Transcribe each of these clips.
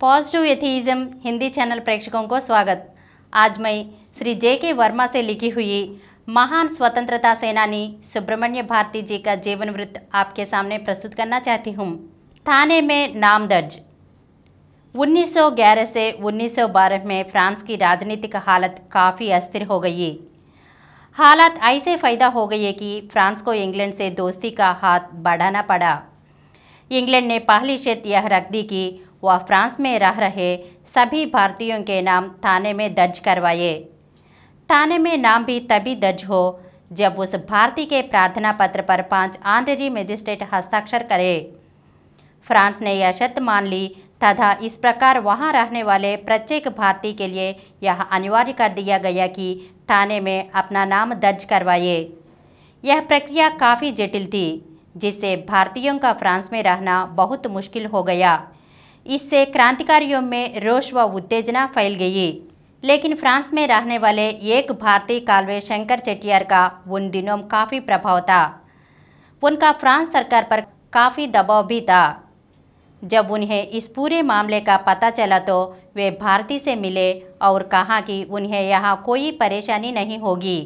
Positive atheism Hindi channel प्रेक्षकों को स्वागत। आज मैं श्री जे.के. वर्मा से लिखी हुई महान स्वतंत्रता सेनानी सुब्रमण्य भारती जी का जीवन वृत्त आपके सामने प्रस्तुत करना चाहती हूँ। थाने में नाम दर्ज। 1911 से 1912 में फ्रांस की राजनीतिक हालत काफ़ी अस्थिर हो गई। हालात ऐसे पैदा हो गए कि फ्रांस को इंग्लैंड से दोस्ती का हाथ बढ़ाना पड़ा। इंग्लैंड ने पहली शर्त यह रख दी कि वह फ्रांस में रह रहे सभी भारतीयों के नाम थाने में दर्ज करवाए। थाने में नाम भी तभी दर्ज हो जब उस भारतीय के प्रार्थना पत्र पर 5 ऑनरेरी मजिस्ट्रेट हस्ताक्षर करें। फ्रांस ने यह शर्त मान ली तथा इस प्रकार वहां रहने वाले प्रत्येक भारतीय के लिए यह अनिवार्य कर दिया गया कि थाने में अपना नाम दर्ज करवाए। यह प्रक्रिया काफ़ी जटिल थी, जिससे भारतीयों का फ्रांस में रहना बहुत मुश्किल हो गया। इससे क्रांतिकारियों में रोष व उत्तेजना फैल गई। लेकिन फ्रांस में रहने वाले एक भारतीय काल्वे शंकर चेट्टियार का उन दिनों काफ़ी प्रभाव था। उनका फ्रांस सरकार पर काफ़ी दबाव भी था। जब उन्हें इस पूरे मामले का पता चला तो वे भारती से मिले और कहा कि उन्हें यहाँ कोई परेशानी नहीं होगी।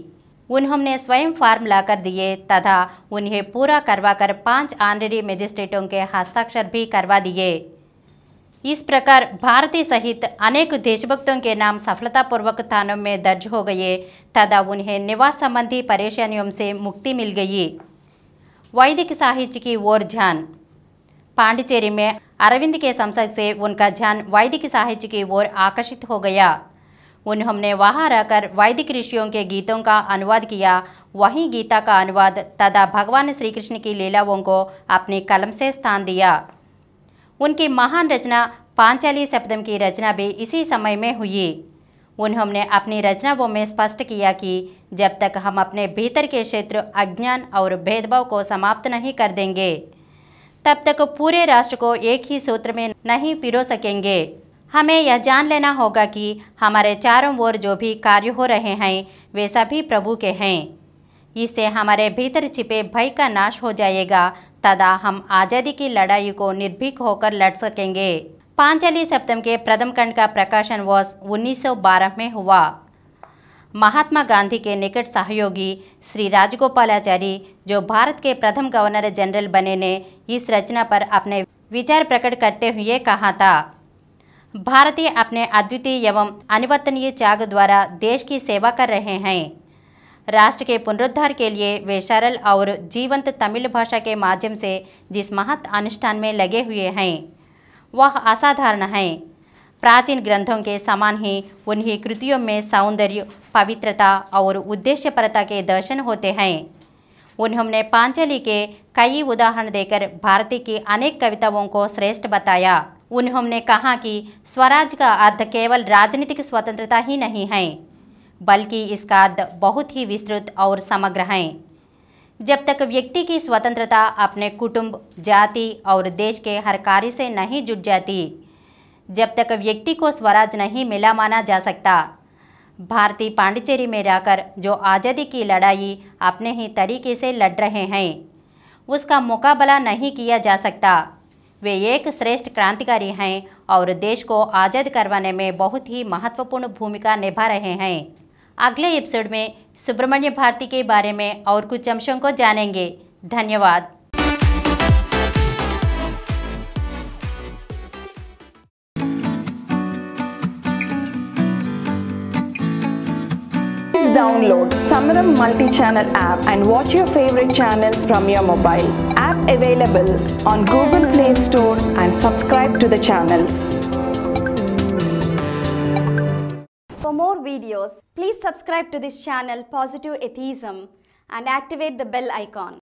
उन्होंने स्वयं फॉर्म लाकर दिए तथा उन्हें पूरा करवाकर 5 ऑनरेरी मजिस्ट्रेटों के हस्ताक्षर भी करवा दिए। इस प्रकार भारती सहित अनेक देशभक्तों के नाम सफलतापूर्वक थानों में दर्ज हो गए तथा उन्हें निवास संबंधी परेशानियों से मुक्ति मिल गई। वैदिक साहित्य की ओर ध्यान। पांडिचेरी में अरविंद के संसर्ग से उनका ध्यान वैदिक साहित्य की ओर आकर्षित हो गया। उन्होंने वहां रहकर वैदिक ऋषियों के गीतों का अनुवाद किया। वहीं गीता का अनुवाद तथा भगवान श्री कृष्ण की लीलाओं को अपनी कलम से स्थान दिया। उनकी महान रचना पांचाली शब्दम की रचना भी इसी समय में हुई। उन्होंने अपनी रचनाओं में स्पष्ट किया कि जब तक हम अपने भीतर के क्षेत्र अज्ञान और भेदभाव को समाप्त नहीं कर देंगे, तब तक पूरे राष्ट्र को एक ही सूत्र में नहीं पिरो सकेंगे। हमें यह जान लेना होगा कि हमारे चारों ओर जो भी कार्य हो रहे हैं वे सभी प्रभु के हैं। इससे हमारे भीतर छिपे भय का नाश हो जाएगा तथा हम आज़ादी की लड़ाई को निर्भीक होकर लड़ सकेंगे। पांचाली सप्तम के प्रथम खंड का प्रकाशन वर्ष 1912 में हुआ। महात्मा गांधी के निकट सहयोगी श्री राजगोपालाचारी, जो भारत के प्रथम गवर्नर जनरल बने, ने इस रचना पर अपने विचार प्रकट करते हुए कहा था, भारतीय अपने अद्वितीय एवं अनिवर्तनीय त्याग द्वारा देश की सेवा कर रहे हैं। राष्ट्र के पुनरुद्धार के लिए वे सरल और जीवंत तमिल भाषा के माध्यम से जिस महत अनुष्ठान में लगे हुए हैं वह असाधारण है। प्राचीन ग्रंथों के समान ही उन्हीं कृतियों में सौंदर्य, पवित्रता और उद्देश्यपरता के दर्शन होते हैं। उन्होंने पांचाली के कई उदाहरण देकर भारती की अनेक कविताओं को श्रेष्ठ बताया। उन्होंने कहा कि स्वराज का अर्थ केवल राजनीतिक स्वतंत्रता ही नहीं है, बल्कि इसका अर्थ बहुत ही विस्तृत और समग्र है। जब तक व्यक्ति की स्वतंत्रता अपने कुटुंब, जाति और देश के हर कार्य से नहीं जुट जाती, जब तक व्यक्ति को स्वराज नहीं मिला माना जा सकता। भारतीय पांडिचेरी में रहकर जो आज़ादी की लड़ाई अपने ही तरीके से लड़ रहे हैं, उसका मुकाबला नहीं किया जा सकता। वे एक श्रेष्ठ क्रांतिकारी हैं और देश को आज़ाद करवाने में बहुत ही महत्वपूर्ण भूमिका निभा रहे हैं। अगले एपिसोड में सुब्रमण्य भारती के बारे में और कुछ अंशों को जानेंगे। धन्यवाद। Please download Samaram multi-channel app and watch your favorite channels from your mobile. App available on Google Play Store and subscribe to the channels. For more videos, please subscribe to this channel Positive Atheism and activate the bell icon.